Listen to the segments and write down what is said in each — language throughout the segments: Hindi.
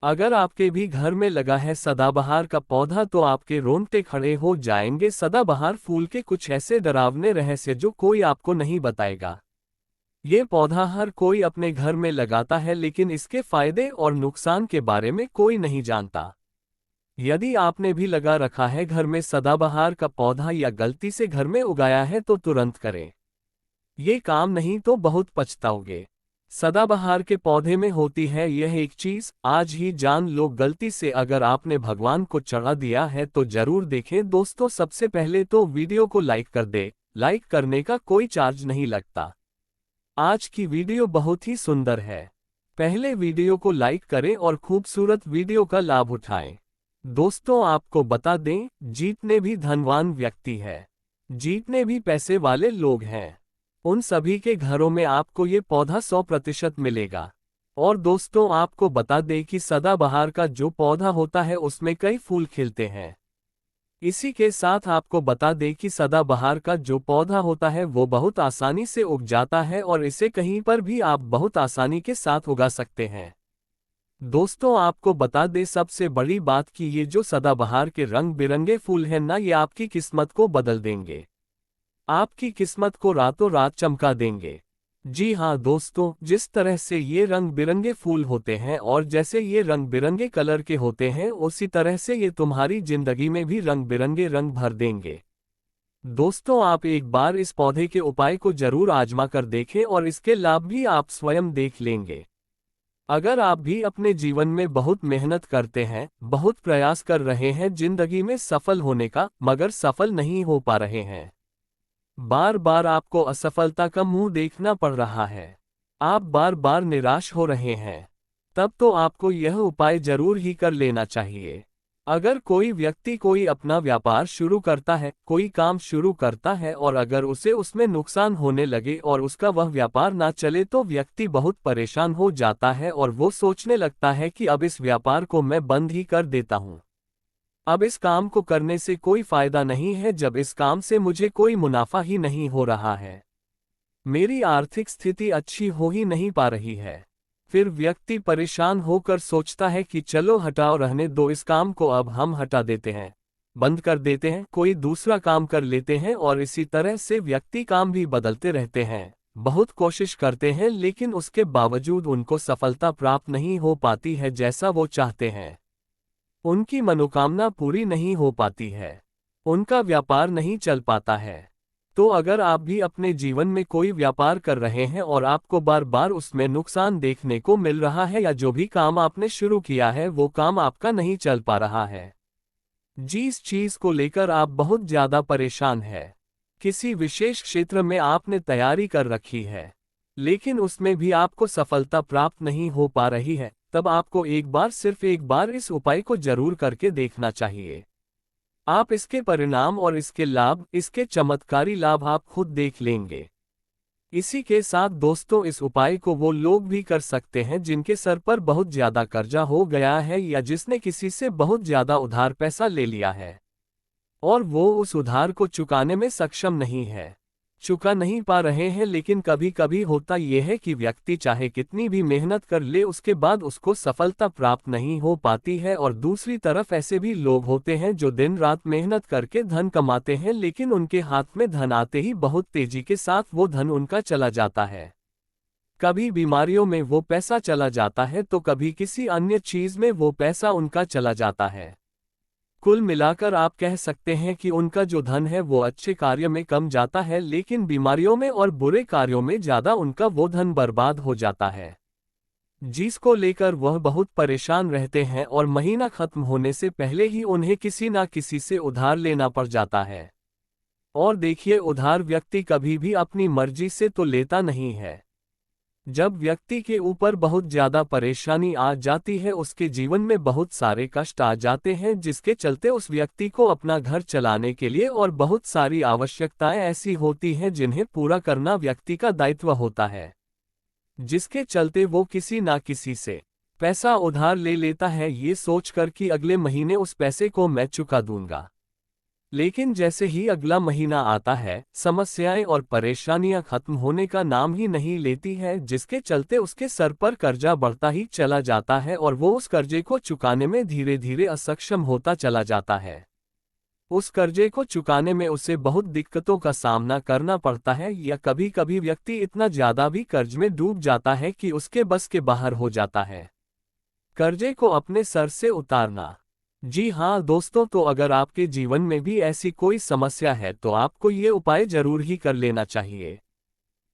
अगर आपके भी घर में लगा है सदाबहार का पौधा तो आपके रोंगटे खड़े हो जाएंगे। सदाबहार फूल के कुछ ऐसे डरावने रहस्य जो कोई आपको नहीं बताएगा। ये पौधा हर कोई अपने घर में लगाता है, लेकिन इसके फायदे और नुकसान के बारे में कोई नहीं जानता। यदि आपने भी लगा रखा है घर में सदाबहार का पौधा या गलती से घर में उगाया है तो तुरंत करें। ये काम नहीं तो बहुत पछताओगे। सदाबहार के पौधे में होती है यह एक चीज, आज ही जान लो गलती से अगर आपने भगवान को चढ़ा दिया है तो जरूर देखें। दोस्तों, सबसे पहले तो वीडियो को लाइक कर दे। लाइक करने का कोई चार्ज नहीं लगता। आज की वीडियो बहुत ही सुंदर है। पहले वीडियो को लाइक करें और खूबसूरत वीडियो का लाभ उठाएं। दोस्तों, आपको बता दें, जीतने भी धनवान व्यक्ति है, जीतने भी पैसे वाले लोग हैं, उन सभी के घरों में आपको ये पौधा 100% मिलेगा। और दोस्तों, आपको बता दें कि सदाबहार का जो पौधा होता है उसमें कई फूल खिलते हैं। इसी के साथ आपको बता दें कि सदाबहार का जो पौधा होता है वो बहुत आसानी से उग जाता है और इसे कहीं पर भी आप बहुत आसानी के साथ उगा सकते हैं। दोस्तों, आपको बता दें सबसे बड़ी बात कि ये जो सदाबहार के रंग बिरंगे फूल हैं ना, ये आपकी किस्मत को बदल देंगे, आपकी किस्मत को रातों रात चमका देंगे। जी हाँ दोस्तों, जिस तरह से ये रंग बिरंगे फूल होते हैं और जैसे ये रंग बिरंगे कलर के होते हैं, उसी तरह से ये तुम्हारी जिंदगी में भी रंग बिरंगे रंग भर देंगे। दोस्तों, आप एक बार इस पौधे के उपाय को जरूर आजमा कर देखें और इसके लाभ भी आप स्वयं देख लेंगे। अगर आप भी अपने जीवन में बहुत मेहनत करते हैं, बहुत प्रयास कर रहे हैं जिंदगी में सफल होने का, मगर सफल नहीं हो पा रहे हैं, बार बार आपको असफलता का मुंह देखना पड़ रहा है, आप बार बार निराश हो रहे हैं, तब तो आपको यह उपाय जरूर ही कर लेना चाहिए। अगर कोई व्यक्ति कोई अपना व्यापार शुरू करता है, कोई काम शुरू करता है और अगर उसे उसमें नुकसान होने लगे और उसका वह व्यापार ना चले तो व्यक्ति बहुत परेशान हो जाता है और वो सोचने लगता है कि अब इस व्यापार को मैं बंद ही कर देता हूँ। अब इस काम को करने से कोई फायदा नहीं है, जब इस काम से मुझे कोई मुनाफा ही नहीं हो रहा है, मेरी आर्थिक स्थिति अच्छी हो ही नहीं पा रही है। फिर व्यक्ति परेशान होकर सोचता है कि चलो हटाओ, रहने दो, इस काम को अब हम हटा देते हैं, बंद कर देते हैं, कोई दूसरा काम कर लेते हैं। और इसी तरह से व्यक्ति काम भी बदलते रहते हैं, बहुत कोशिश करते हैं, लेकिन उसके बावजूद उनको सफलता प्राप्त नहीं हो पाती है जैसा वो चाहते हैं। उनकी मनोकामना पूरी नहीं हो पाती है, उनका व्यापार नहीं चल पाता है। तो अगर आप भी अपने जीवन में कोई व्यापार कर रहे हैं और आपको बार बार उसमें नुकसान देखने को मिल रहा है, या जो भी काम आपने शुरू किया है वो काम आपका नहीं चल पा रहा है, जिस चीज को लेकर आप बहुत ज्यादा परेशान है, किसी विशेष क्षेत्र में आपने तैयारी कर रखी है लेकिन उसमें भी आपको सफलता प्राप्त नहीं हो पा रही है, तब आपको एक बार, सिर्फ एक बार इस उपाय को जरूर करके देखना चाहिए। आप इसके परिणाम और इसके लाभ, इसके चमत्कारी लाभ आप खुद देख लेंगे। इसी के साथ दोस्तों, इस उपाय को वो लोग भी कर सकते हैं जिनके सर पर बहुत ज्यादा कर्जा हो गया है या जिसने किसी से बहुत ज्यादा उधार पैसा ले लिया है और वो उस उधार को चुकाने में सक्षम नहीं है, चुका नहीं पा रहे हैं। लेकिन कभी कभी होता यह है कि व्यक्ति चाहे कितनी भी मेहनत कर ले, उसके बाद उसको सफलता प्राप्त नहीं हो पाती है। और दूसरी तरफ ऐसे भी लोग होते हैं जो दिन रात मेहनत करके धन कमाते हैं, लेकिन उनके हाथ में धन आते ही बहुत तेजी के साथ वो धन उनका चला जाता है। कभी बीमारियों में वो पैसा चला जाता है तो कभी किसी अन्य चीज में वो पैसा उनका चला जाता है। कुल मिलाकर आप कह सकते हैं कि उनका जो धन है वो अच्छे कार्य में कम जाता है, लेकिन बीमारियों में और बुरे कार्यों में ज्यादा उनका वो धन बर्बाद हो जाता है, जिसको लेकर वह बहुत परेशान रहते हैं और महीना खत्म होने से पहले ही उन्हें किसी ना किसी से उधार लेना पड़ जाता है। और देखिए, उधार व्यक्ति कभी भी अपनी मर्जी से तो लेता नहीं है। जब व्यक्ति के ऊपर बहुत ज्यादा परेशानी आ जाती है, उसके जीवन में बहुत सारे कष्ट आ जाते हैं, जिसके चलते उस व्यक्ति को अपना घर चलाने के लिए और बहुत सारी आवश्यकताएं ऐसी होती हैं जिन्हें पूरा करना व्यक्ति का दायित्व होता है, जिसके चलते वो किसी ना किसी से पैसा उधार ले लेता है, ये सोचकर कि अगले महीने उस पैसे को मैं चुका दूंगा। लेकिन जैसे ही अगला महीना आता है, समस्याएं और परेशानियां खत्म होने का नाम ही नहीं लेती है, जिसके चलते उसके सर पर कर्जा बढ़ता ही चला जाता है और वो उस कर्जे को चुकाने में धीरे धीरे असक्षम होता चला जाता है। उस कर्जे को चुकाने में उसे बहुत दिक्कतों का सामना करना पड़ता है, या कभी कभी व्यक्ति इतना ज्यादा भी कर्ज में डूब जाता है कि उसके बस के बाहर हो जाता है। कर्जे को अपने सर से उतारना। जी हाँ दोस्तों, तो अगर आपके जीवन में भी ऐसी कोई समस्या है तो आपको ये उपाय जरूर ही कर लेना चाहिए।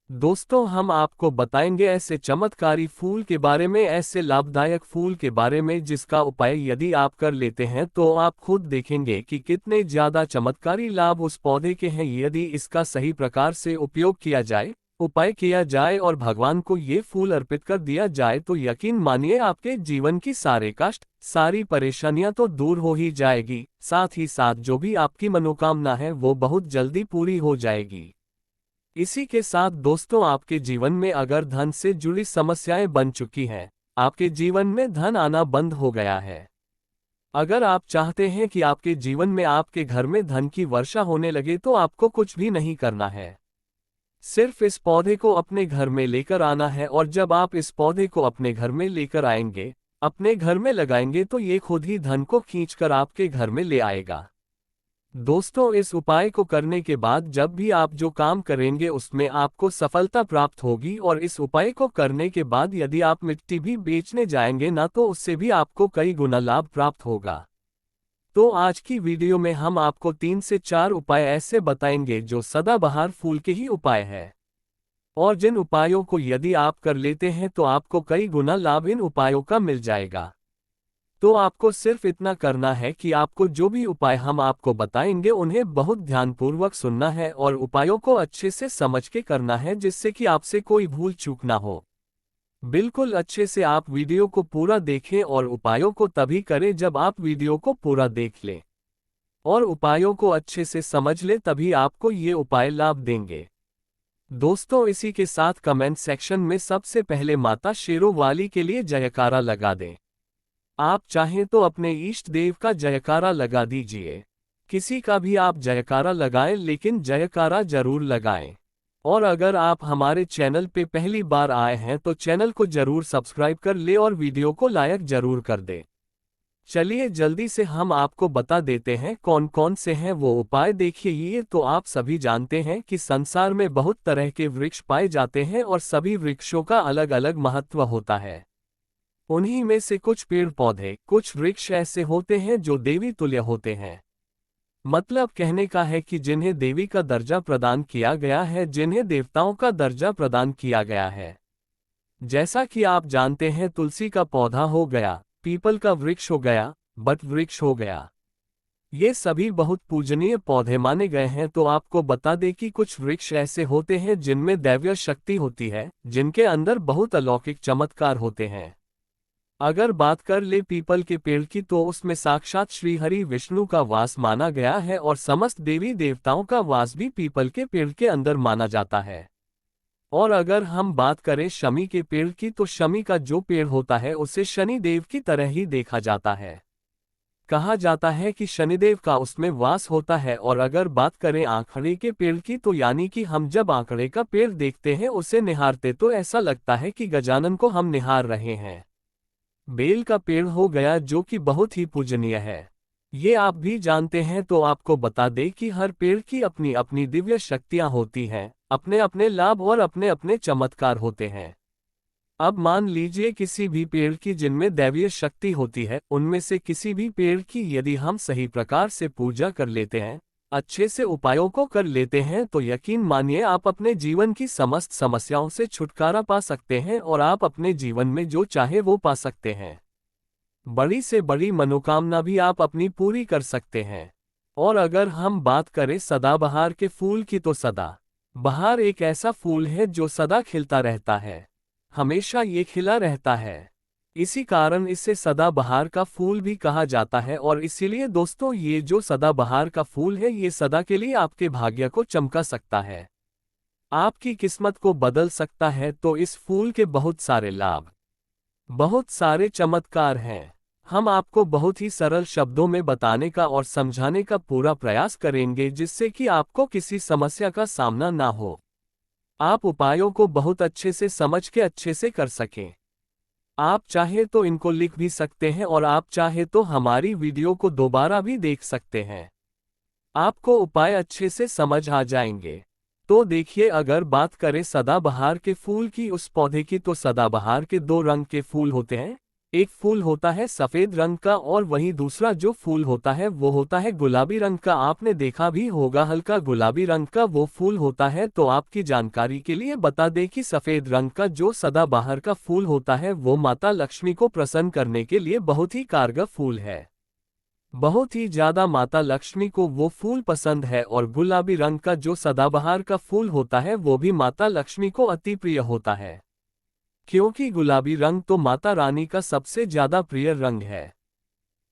दोस्तों, हम आपको बताएंगे ऐसे चमत्कारी फूल के बारे में, ऐसे लाभदायक फूल के बारे में जिसका उपाय यदि आप कर लेते हैं तो आप खुद देखेंगे कि कितने ज्यादा चमत्कारी लाभ उस पौधे के हैं। यदि इसका सही प्रकार से उपयोग किया जाए, उपाय किया जाए और भगवान को ये फूल अर्पित कर दिया जाए तो यकीन मानिए आपके जीवन की सारे कष्ट, सारी परेशानियां तो दूर हो ही जाएगी, साथ ही साथ जो भी आपकी मनोकामना है वो बहुत जल्दी पूरी हो जाएगी। इसी के साथ दोस्तों, आपके जीवन में अगर धन से जुड़ी समस्याएं बन चुकी हैं, आपके जीवन में धन आना बंद हो गया है, अगर आप चाहते हैं कि आपके जीवन में आपके घर में धन की वर्षा होने लगे, तो आपको कुछ भी नहीं करना है। सिर्फ इस पौधे को अपने घर में लेकर आना है, और जब आप इस पौधे को अपने घर में लेकर आएंगे, अपने घर में लगाएंगे, तो ये खुद ही धन को खींचकर आपके घर में ले आएगा। दोस्तों, इस उपाय को करने के बाद जब भी आप जो काम करेंगे उसमें आपको सफलता प्राप्त होगी, और इस उपाय को करने के बाद यदि आप मिट्टी भी बेचने जाएंगे ना, तो उससे भी आपको कई गुना लाभ प्राप्त होगा। तो आज की वीडियो में हम आपको 3 से 4 उपाय ऐसे बताएंगे जो सदाबहार फूल के ही उपाय है, और जिन उपायों को यदि आप कर लेते हैं तो आपको कई गुना लाभ इन उपायों का मिल जाएगा। तो आपको सिर्फ इतना करना है कि आपको जो भी उपाय हम आपको बताएंगे उन्हें बहुत ध्यानपूर्वक सुनना है और उपायों को अच्छे से समझ के करना है, जिससे कि आपसे कोई भूल चूक ना हो। बिल्कुल अच्छे से आप वीडियो को पूरा देखें, और उपायों को तभी करें जब आप वीडियो को पूरा देख लें और उपायों को अच्छे से समझ लें, तभी आपको ये उपाय लाभ देंगे। दोस्तों, इसी के साथ कमेंट सेक्शन में सबसे पहले माता शेरों वाली के लिए जयकारा लगा दें। आप चाहें तो अपने इष्ट देव का जयकारा लगा दीजिए, किसी का भी आप जयकारा लगाएं, लेकिन जयकारा जरूर लगाएं। और अगर आप हमारे चैनल पे पहली बार आए हैं तो चैनल को जरूर सब्सक्राइब कर ले और वीडियो को लाइक जरूर कर दे। चलिए जल्दी से हम आपको बता देते हैं कौन कौन से हैं वो उपाय। देखिए, ये तो आप सभी जानते हैं कि संसार में बहुत तरह के वृक्ष पाए जाते हैं और सभी वृक्षों का अलग अलग महत्व होता है। उन्हीं में से कुछ पेड़ पौधे, कुछ वृक्ष ऐसे होते हैं जो देवी तुल्य होते हैं। मतलब कहने का है कि जिन्हें देवी का दर्जा प्रदान किया गया है, जिन्हें देवताओं का दर्जा प्रदान किया गया है। जैसा कि आप जानते हैं, तुलसी का पौधा हो गया, पीपल का वृक्ष हो गया, बट वृक्ष हो गया, ये सभी बहुत पूजनीय पौधे माने गए हैं। तो आपको बता दें कि कुछ वृक्ष ऐसे होते हैं जिनमें दैवीय शक्ति होती है, जिनके अंदर बहुत अलौकिक चमत्कार होते हैं। अगर बात कर ले पीपल के पेड़ की, तो उसमें साक्षात श्री हरि विष्णु का वास माना गया है, और समस्त देवी देवताओं का वास भी पीपल के पेड़ के अंदर माना जाता है। और अगर हम बात करें शमी के पेड़ की, तो शमी का जो पेड़ होता है उसे शनि देव की तरह ही देखा जाता है। कहा जाता है कि शनिदेव का उसमें वास होता है। और अगर बात करें आंकड़े के पेड़ की, तो यानी कि हम जब आंकड़े का पेड़ देखते हैं, उसे निहारते तो ऐसा लगता है कि गजानन को हम निहार रहे हैं। बेल का पेड़ हो गया, जो कि बहुत ही पूजनीय है, ये आप भी जानते हैं। तो आपको बता दें कि हर पेड़ की अपनी अपनी दिव्य शक्तियां होती हैं, अपने अपने लाभ और अपने अपने चमत्कार होते हैं। अब मान लीजिए किसी भी पेड़ की जिनमें दैवीय शक्ति होती है, उनमें से किसी भी पेड़ की यदि हम सही प्रकार से पूजा कर लेते हैं, अच्छे से उपायों को कर लेते हैं, तो यकीन मानिए आप अपने जीवन की समस्त समस्याओं से छुटकारा पा सकते हैं और आप अपने जीवन में जो चाहे वो पा सकते हैं। बड़ी से बड़ी मनोकामना भी आप अपनी पूरी कर सकते हैं। और अगर हम बात करें सदाबहार के फूल की, तो सदाबहार एक ऐसा फूल है जो सदा खिलता रहता है, हमेशा ये खिला रहता है। इसी कारण इसे सदाबहार का फूल भी कहा जाता है। और इसीलिए दोस्तों, ये जो सदाबहार का फूल है, ये सदा के लिए आपके भाग्य को चमका सकता है, आपकी किस्मत को बदल सकता है। तो इस फूल के बहुत सारे लाभ, बहुत सारे चमत्कार हैं। हम आपको बहुत ही सरल शब्दों में बताने का और समझाने का पूरा प्रयास करेंगे जिससे कि आपको किसी समस्या का सामना ना हो। आप उपायों को बहुत अच्छे से समझ के अच्छे से कर सकें। आप चाहे तो इनको लिख भी सकते हैं और आप चाहे तो हमारी वीडियो को दोबारा भी देख सकते हैं। आपको उपाय अच्छे से समझ आ जाएंगे। तो देखिए, अगर बात करें सदाबहार के फूल की, उस पौधे की, तो सदाबहार के दो रंग के फूल होते हैं। एक फूल होता है सफेद रंग का और वहीं दूसरा जो फूल होता है वो होता है गुलाबी रंग का। आपने देखा भी होगा हल्का गुलाबी रंग का वो फूल होता है। तो आपकी जानकारी के लिए बता दें कि सफेद रंग का जो सदाबहार का फूल होता है वो माता लक्ष्मी को प्रसन्न करने के लिए बहुत ही कारगर फूल है। बहुत ही ज्यादा माता लक्ष्मी को वो फूल पसंद है और गुलाबी रंग का जो सदाबहार का फूल होता है वो भी माता लक्ष्मी को अति प्रिय होता है, क्योंकि गुलाबी रंग तो माता रानी का सबसे ज्यादा प्रिय रंग है।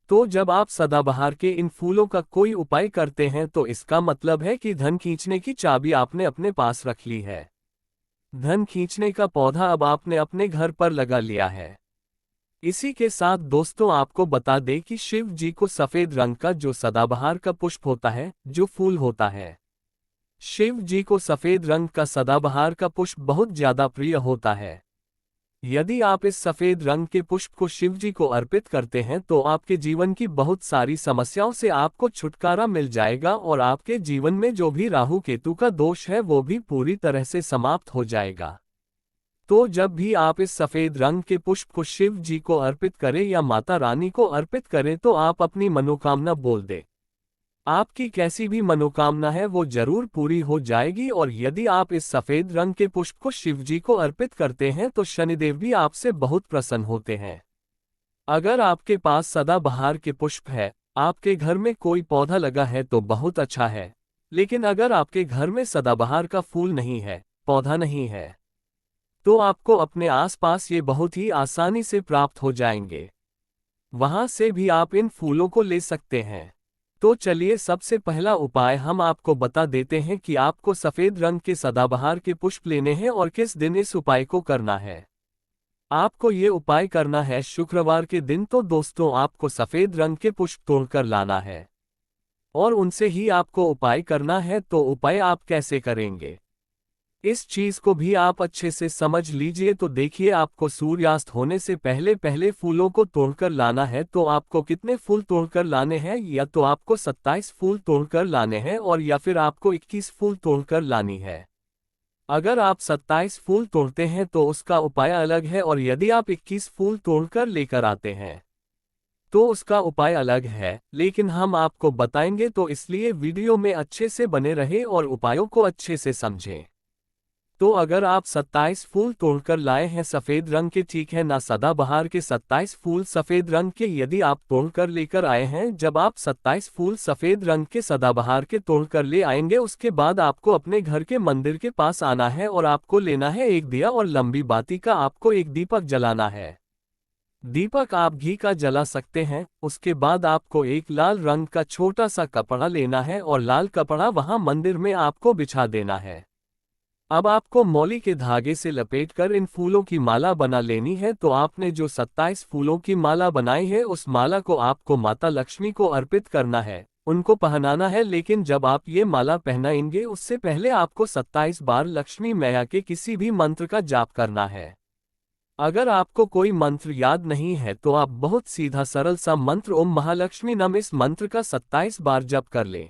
तो जब आप सदाबहार के इन फूलों का कोई उपाय करते हैं तो इसका मतलब है कि धन खींचने की चाबी आपने अपने पास रख ली है। धन खींचने का पौधा अब आपने अपने घर पर लगा लिया है। इसी के साथ दोस्तों आपको बता दें कि शिव जी को सफेद रंग का जो सदाबहार का पुष्प होता है, जो फूल होता है, शिव जी को सफेद रंग का सदाबहार का पुष्प बहुत ज्यादा प्रिय होता है। यदि आप इस सफेद रंग के पुष्प को शिव जी को अर्पित करते हैं तो आपके जीवन की बहुत सारी समस्याओं से आपको छुटकारा मिल जाएगा और आपके जीवन में जो भी राहु केतु का दोष है वो भी पूरी तरह से समाप्त हो जाएगा। तो जब भी आप इस सफेद रंग के पुष्प को शिव जी को अर्पित करें या माता रानी को अर्पित करें तो आप अपनी मनोकामना बोल दें। आपकी कैसी भी मनोकामना है वो जरूर पूरी हो जाएगी। और यदि आप इस सफेद रंग के पुष्प को शिव जी को अर्पित करते हैं तो शनिदेव भी आपसे बहुत प्रसन्न होते हैं। अगर आपके पास सदाबहार के पुष्प है, आपके घर में कोई पौधा लगा है तो बहुत अच्छा है। लेकिन अगर आपके घर में सदाबहार का फूल नहीं है, पौधा नहीं है, तो आपको अपने आसपास ये बहुत ही आसानी से प्राप्त हो जाएंगे। वहां से भी आप इन फूलों को ले सकते हैं। तो चलिए सबसे पहला उपाय हम आपको बता देते हैं कि आपको सफेद रंग के सदाबहार के पुष्प लेने हैं और किस दिन इस उपाय को करना है। आपको ये उपाय करना है शुक्रवार के दिन। तो दोस्तों आपको सफेद रंग के पुष्प तोड़कर लाना है और उनसे ही आपको उपाय करना है। तो उपाय आप कैसे करेंगे इस चीज को भी आप अच्छे से समझ लीजिए। तो देखिए, आपको सूर्यास्त होने से पहले पहले फूलों को तोड़कर लाना है। तो आपको कितने फूल तोड़कर लाने हैं? या तो आपको 27 फूल तोड़कर लाने हैं और या फिर आपको 21 फूल तोड़कर लानी है। अगर आप 27 फूल तोड़ते हैं तो उसका उपाय अलग है और यदि आप 21 फूल तोड़कर लेकर आते हैं तो उसका उपाय अलग है। लेकिन हम आपको बताएंगे, तो इसलिए वीडियो में अच्छे से बने रहे और उपायों को अच्छे से समझें। तो अगर आप 27 फूल तोड़कर लाए हैं सफेद रंग के, ठीक है ना, सदाबहार के 27 फूल सफेद रंग के यदि आप तोड़कर लेकर आए हैं, जब आप 27 फूल सफेद रंग के सदाबहार के तोड़कर ले आएंगे उसके बाद आपको अपने घर के मंदिर के पास आना है और आपको लेना है एक दिया और लंबी बाती का आपको एक दीपक जलाना है। दीपक आप घी का जला सकते हैं। उसके बाद आपको एक लाल रंग का छोटा सा कपड़ा लेना है और लाल कपड़ा वहां मंदिर में आपको बिछा देना है। अब आपको मौली के धागे से लपेटकर इन फूलों की माला बना लेनी है। तो आपने जो 27 फूलों की माला बनाई है उस माला को आपको माता लक्ष्मी को अर्पित करना है, उनको पहनाना है। लेकिन जब आप ये माला पहनाएंगे उससे पहले आपको 27 बार लक्ष्मी मैया के किसी भी मंत्र का जाप करना है। अगर आपको कोई मंत्र याद नहीं है तो आप बहुत सीधा सरल सा मंत्र ओम महालक्ष्मी नम इस मंत्र का 27 बार जप कर लें।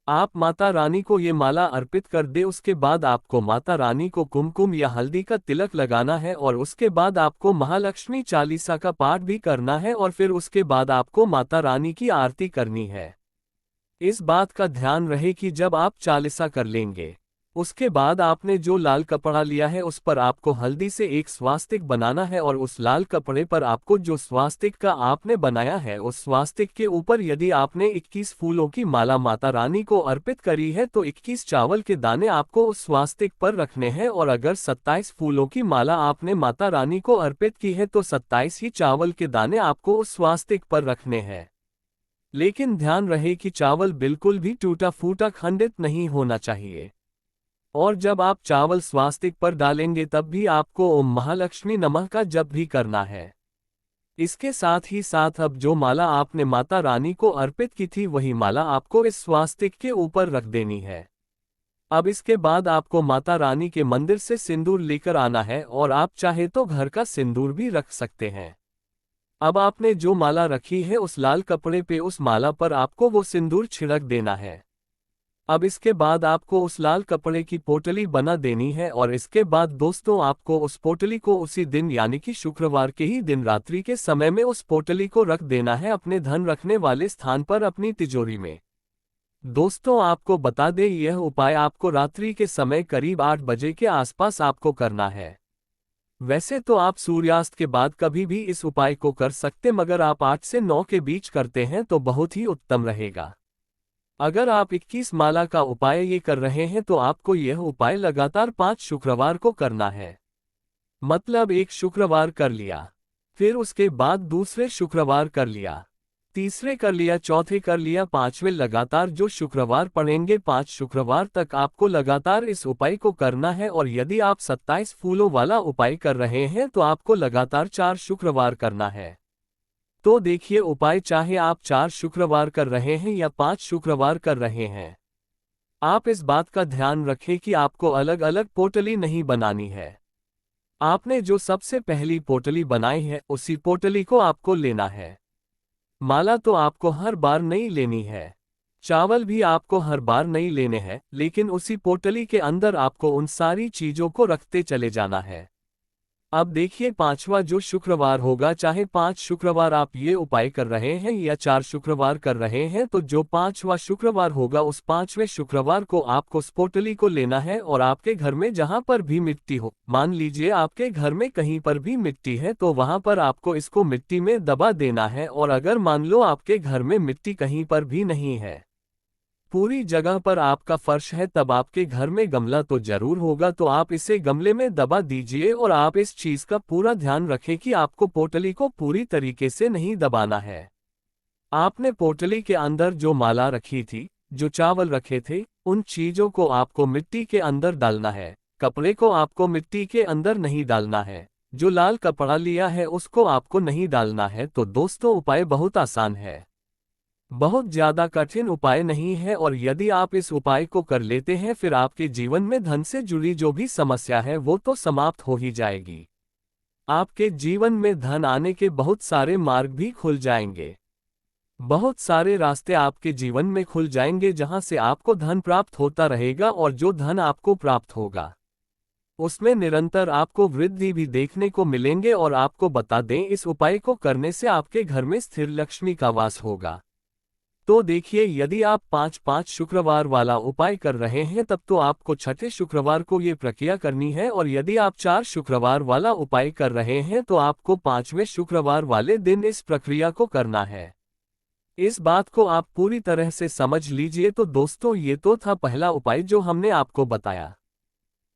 आप माता रानी को ये माला अर्पित कर दे। उसके बाद आपको माता रानी को कुमकुम या हल्दी का तिलक लगाना है और उसके बाद आपको महालक्ष्मी चालीसा का पाठ भी करना है और फिर उसके बाद आपको माता रानी की आरती करनी है। इस बात का ध्यान रहे कि जब आप चालीसा कर लेंगे उसके बाद आपने जो लाल कपड़ा लिया है उस पर आपको हल्दी से एक स्वास्तिक बनाना है और उस लाल कपड़े पर आपको जो स्वास्तिक का आपने बनाया है उस स्वास्तिक के ऊपर यदि आपने 21 फूलों की माला माता रानी को अर्पित करी है तो 21 चावल के दाने आपको उस स्वास्तिक पर रखने हैं। और अगर 27 फूलों की माला आपने माता रानी को अर्पित की है तो 27 ही चावल के दाने आपको उस स्वास्तिक पर रखने हैं। लेकिन ध्यान रहे कि चावल बिल्कुल भी टूटा फूटा खंडित नहीं होना चाहिए। और जब आप चावल स्वास्तिक पर डालेंगे तब भी आपको ओम महालक्ष्मी नमः का जप भी करना है। इसके साथ ही साथ अब जो माला आपने माता रानी को अर्पित की थी वही माला आपको इस स्वास्तिक के ऊपर रख देनी है। अब इसके बाद आपको माता रानी के मंदिर से सिंदूर लेकर आना है और आप चाहे तो घर का सिंदूर भी रख सकते हैं। अब आपने जो माला रखी है उस लाल कपड़े पे उस माला पर आपको वो सिंदूर छिड़क देना है। अब इसके बाद आपको उस लाल कपड़े की पोटली बना देनी है और इसके बाद दोस्तों आपको उस पोटली को उसी दिन यानी कि शुक्रवार के ही दिन रात्रि के समय में उस पोटली को रख देना है अपने धन रखने वाले स्थान पर अपनी तिजोरी में। दोस्तों आपको बता दें यह उपाय आपको रात्रि के समय करीब 8 बजे के आसपास आपको करना है। वैसे तो आप सूर्यास्त के बाद कभी भी इस उपाय को कर सकते मगर आप 8 से 9 के बीच करते हैं तो बहुत ही उत्तम रहेगा। अगर आप 21 माला का उपाय ये कर रहे हैं तो आपको यह उपाय लगातार 5 शुक्रवार को करना है। मतलब एक शुक्रवार कर लिया, फिर उसके बाद दूसरे शुक्रवार कर लिया, तीसरे कर लिया, चौथे कर लिया, पांचवें लगातार जो शुक्रवार पड़ेंगे 5 शुक्रवार तक आपको लगातार इस उपाय को करना है। और यदि आप 27 फूलों वाला उपाय कर रहे हैं तो आपको लगातार 4 शुक्रवार करना है। तो देखिए उपाय चाहे आप 4 शुक्रवार कर रहे हैं या 5 शुक्रवार कर रहे हैं, आप इस बात का ध्यान रखें कि आपको अलग अलग पोटली नहीं बनानी है। आपने जो सबसे पहली पोटली बनाई है उसी पोटली को आपको लेना है। माला तो आपको हर बार नहीं लेनी है, चावल भी आपको हर बार नहीं लेने हैं, लेकिन उसी पोटली के अंदर आपको उन सारी चीजों को रखते चले जाना है। अब देखिए 5वां जो शुक्रवार होगा, चाहे 5 शुक्रवार आप ये उपाय कर रहे हैं या 4 शुक्रवार कर रहे हैं, तो जो 5वां शुक्रवार होगा उस 5वें शुक्रवार को आपको उस पोटली को लेना है और आपके घर में जहां पर भी मिट्टी हो, मान लीजिए आपके घर में कहीं पर भी मिट्टी है तो वहां पर आपको इसको मिट्टी में दबा देना है। और अगर मान लो आपके घर में मिट्टी कहीं पर भी नहीं है, पूरी जगह पर आपका फर्श है, तब आपके घर में गमला तो जरूर होगा, तो आप इसे गमले में दबा दीजिए। और आप इस चीज का पूरा ध्यान रखें कि आपको पोटली को पूरी तरीके से नहीं दबाना है। आपने पोटली के अंदर जो माला रखी थी, जो चावल रखे थे, उन चीजों को आपको मिट्टी के अंदर डालना है। कपड़े को आपको मिट्टी के अंदर नहीं डालना है, जो लाल कपड़ा लिया है उसको आपको नहीं डालना है। तो दोस्तों उपाय बहुत आसान है, बहुत ज्यादा कठिन उपाय नहीं है। और यदि आप इस उपाय को कर लेते हैं फिर आपके जीवन में धन से जुड़ी जो भी समस्या है वो तो समाप्त हो ही जाएगी। आपके जीवन में धन आने के बहुत सारे मार्ग भी खुल जाएंगे, बहुत सारे रास्ते आपके जीवन में खुल जाएंगे जहां से आपको धन प्राप्त होता रहेगा। और जो धन आपको प्राप्त होगा उसमें निरंतर आपको वृद्धि भी देखने को मिलेंगे। और आपको बता दें इस उपाय को करने से आपके घर में स्थिर लक्ष्मी का वास होगा। तो देखिए यदि आप 5-5 शुक्रवार वाला उपाय कर रहे हैं तब तो आपको छठे शुक्रवार को ये प्रक्रिया करनी है। और यदि आप 4 शुक्रवार वाला उपाय कर रहे हैं तो आपको 5वें शुक्रवार वाले दिन इस प्रक्रिया को करना है। इस बात को आप पूरी तरह से समझ लीजिए। तो दोस्तों ये तो था पहला उपाय जो हमने आपको बताया,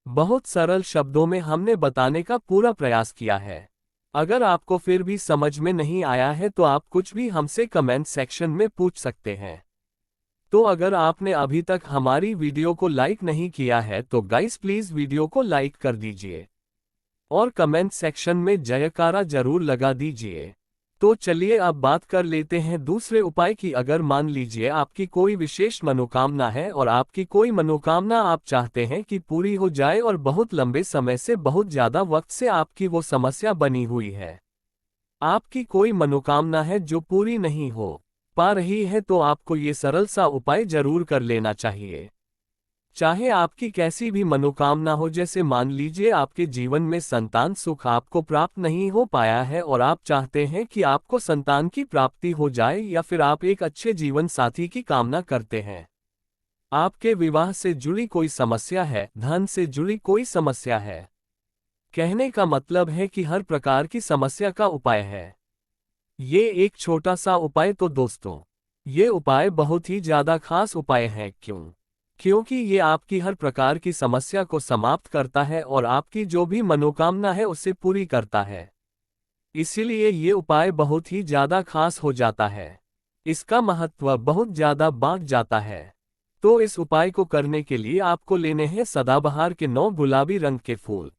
बहुत सरल शब्दों में हमने बताने का पूरा प्रयास किया है। अगर आपको फिर भी समझ में नहीं आया है तो आप कुछ भी हमसे कमेंट सेक्शन में पूछ सकते हैं। तो अगर आपने अभी तक हमारी वीडियो को लाइक नहीं किया है तो गाइस प्लीज वीडियो को लाइक कर दीजिए और कमेंट सेक्शन में जयकारा जरूर लगा दीजिए। तो चलिए अब बात कर लेते हैं दूसरे उपाय की। अगर मान लीजिए आपकी कोई विशेष मनोकामना है और आपकी कोई मनोकामना आप चाहते हैं कि पूरी हो जाए और बहुत लंबे समय से, बहुत ज्यादा वक्त से आपकी वो समस्या बनी हुई है, आपकी कोई मनोकामना है जो पूरी नहीं हो पा रही है, तो आपको ये सरल सा उपाय जरूर कर लेना चाहिए। चाहे आपकी कैसी भी मनोकामना हो, जैसे मान लीजिए आपके जीवन में संतान सुख आपको प्राप्त नहीं हो पाया है और आप चाहते हैं कि आपको संतान की प्राप्ति हो जाए, या फिर आप एक अच्छे जीवन साथी की कामना करते हैं, आपके विवाह से जुड़ी कोई समस्या है, धन से जुड़ी कोई समस्या है, कहने का मतलब है कि हर प्रकार की समस्या का उपाय है ये एक छोटा सा उपाय। तो दोस्तों ये उपाय बहुत ही ज्यादा खास उपाय है। क्योंकि ये आपकी हर प्रकार की समस्या को समाप्त करता है और आपकी जो भी मनोकामना है उसे पूरी करता है। इसीलिए ये उपाय बहुत ही ज्यादा खास हो जाता है, इसका महत्व बहुत ज्यादा बढ़ जाता है। तो इस उपाय को करने के लिए आपको लेने हैं सदाबहार के 9 गुलाबी रंग के फूल।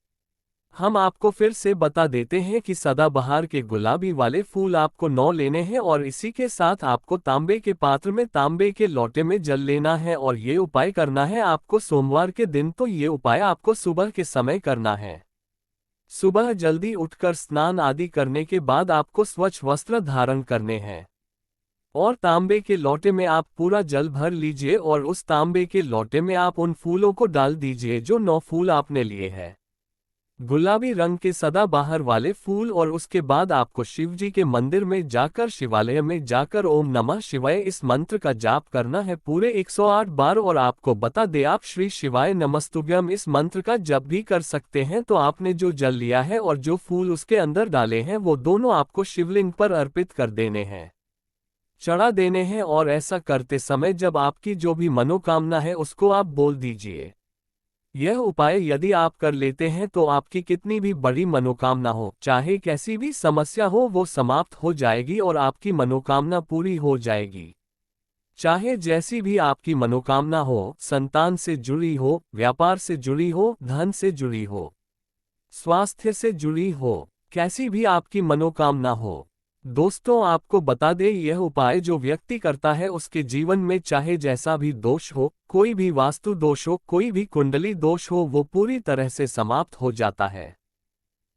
हम आपको फिर से बता देते हैं कि सदाबहार के गुलाबी वाले फूल आपको 9 लेने हैं और इसी के साथ आपको तांबे के पात्र में तांबे के लोटे में जल लेना है और ये उपाय करना है आपको सोमवार के दिन। तो ये उपाय आपको सुबह के समय करना है। सुबह जल्दी उठकर स्नान आदि करने के बाद आपको स्वच्छ वस्त्र धारण करने हैं और तांबे के लोटे में आप पूरा जल भर लीजिए और उस तांबे के लोटे में आप उन फूलों को डाल दीजिए जो 9 फूल आपने लिए हैं, गुलाबी रंग के सदाबहार वाले फूल। और उसके बाद आपको शिवजी के मंदिर में जाकर शिवालय में जाकर ओम नमः शिवाय इस मंत्र का जाप करना है पूरे 108 बार। और आपको बता दे, आप श्री शिवाय नमस्तुभ्यम इस मंत्र का जप भी कर सकते हैं। तो आपने जो जल लिया है और जो फूल उसके अंदर डाले हैं वो दोनों आपको शिवलिंग पर अर्पित कर देने हैं, चढ़ा देने हैं। और ऐसा करते समय जब आपकी जो भी मनोकामना है उसको आप बोल दीजिए। यह उपाय यदि आप कर लेते हैं तो आपकी कितनी भी बड़ी मनोकामना हो, चाहे कैसी भी समस्या हो, वो समाप्त हो जाएगी और आपकी मनोकामना पूरी हो जाएगी। चाहे जैसी भी आपकी मनोकामना हो, संतान से जुड़ी हो, व्यापार से जुड़ी हो, धन से जुड़ी हो, स्वास्थ्य से जुड़ी हो, कैसी भी आपकी मनोकामना हो। दोस्तों आपको बता दें, यह उपाय जो व्यक्ति करता है उसके जीवन में चाहे जैसा भी दोष हो, कोई भी वास्तु दोष हो, कोई भी कुंडली दोष हो, वो पूरी तरह से समाप्त हो जाता है।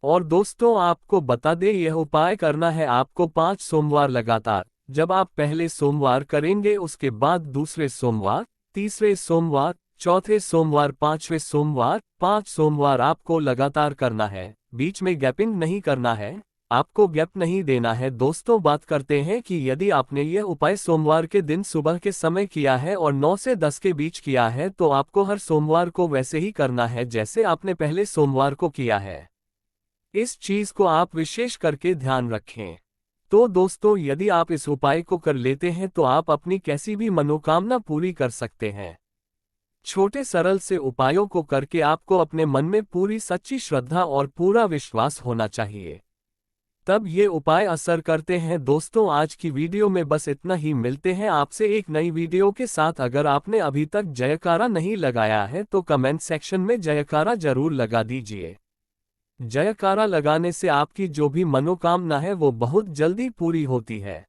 और दोस्तों आपको बता दें, यह उपाय करना है आपको 5 सोमवार लगातार। जब आप पहले सोमवार करेंगे उसके बाद दूसरे सोमवार, तीसरे सोमवार, चौथे सोमवार, 5वें सोमवार, 5 सोमवार आपको लगातार करना है। बीच में गैपिंग नहीं करना है, आपको गैप नहीं देना है। दोस्तों बात करते हैं कि यदि आपने यह उपाय सोमवार के दिन सुबह के समय किया है और 9 से 10 के बीच किया है तो आपको हर सोमवार को वैसे ही करना है जैसे आपने पहले सोमवार को किया है। इस चीज को आप विशेष करके ध्यान रखें। तो दोस्तों यदि आप इस उपाय को कर लेते हैं तो आप अपनी कैसी भी मनोकामना पूरी कर सकते हैं। छोटे सरल से उपायों को करके आपको अपने मन में पूरी सच्ची श्रद्धा और पूरा विश्वास होना चाहिए, तब ये उपाय असर करते हैं। दोस्तों आज की वीडियो में बस इतना ही। मिलते हैं आपसे एक नई वीडियो के साथ। अगर आपने अभी तक जयकारा नहीं लगाया है तो कमेंट सेक्शन में जयकारा जरूर लगा दीजिए। जयकारा लगाने से आपकी जो भी मनोकामना है वो बहुत जल्दी पूरी होती है।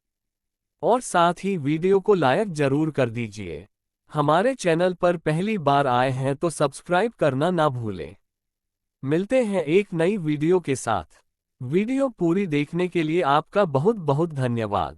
और साथ ही वीडियो को लाइक जरूर कर दीजिए। हमारे चैनल पर पहली बार आए हैं तो सब्सक्राइब करना ना भूलें। मिलते हैं एक नई वीडियो के साथ। वीडियो पूरी देखने के लिए आपका बहुत बहुत धन्यवाद।